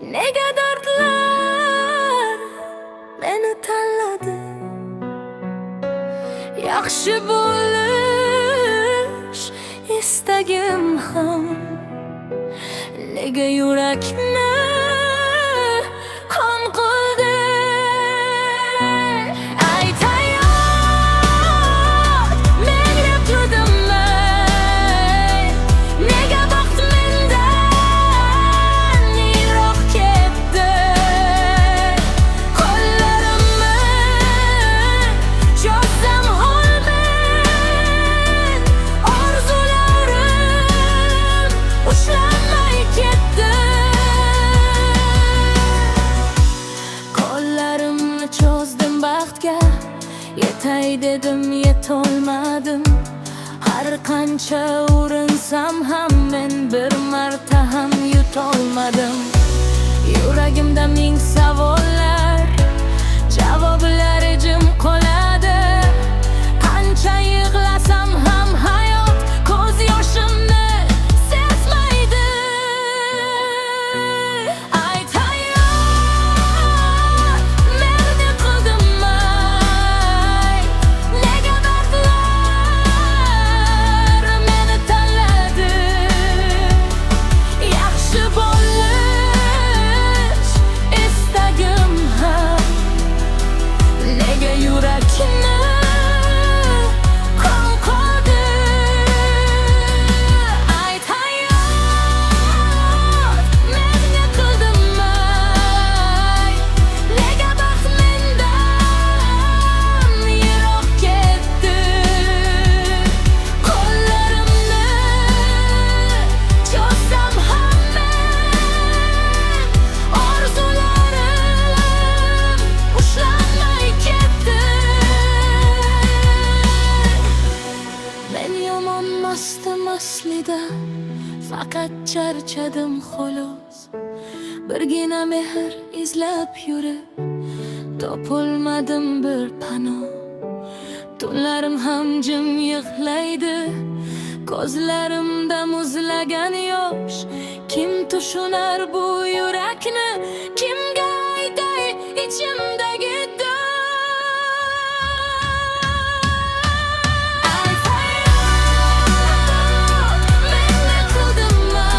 Nega dardlar meni tanladi? Yaxshi bo'lish istagim ham nega yurakni qon qildi? Ayt hayot, men yiqildimmi? Nega baxt mendan yiroq ketdi? Qo'llarimni cho'zsam holmen, orzularim ushlanmay ketdi. Qo'llarimni cho'zdim baxtga, yetay dedim, yetolmadim. Har qancha urinsam ham men bir marta ham yutolmadim. Yuragimda ming savollar, javoblari jim qoladi. Qancha yig'lasam ham hayot ko'z yoshimni sezmaydi. Ayt hayot, men yiqildimmi? Nega dardlar meni tanladi? Yaxshi bo'lish istagim ham nega yurakni qon qildi? Ayt hayot, men yiqildimmi? Nega baxt mendan yiroq ketdi? Qo'llarimni cho'zsam ham men, orzularim ushlanmay ketdi. Men yomonmasdim aslida, faqat charchadim xolos. Birgina mehr izlab yurib topolmadim bir panoh. Tunlarim ham jim yig'laydi, ko'zlarimda muzlagan yosh. Kim tushunar bu yurakni? Kimga aytay ichimdagi Ayt hayot, men yiqildimmi?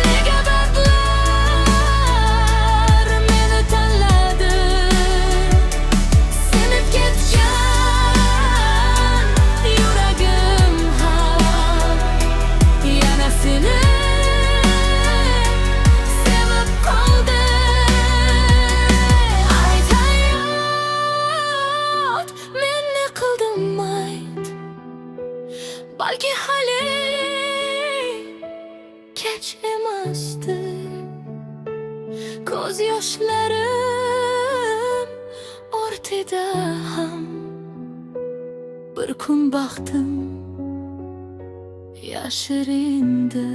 Nega dardlar meni tanladi? Sinib ketgan yuragim ham yana seni sevib qoldi. Ayt hayot, men yiqildimmi? Ayt, balki hali kech emasdi. Ko'z yoshlarim ortida ham bir kun baxtim yashirindi.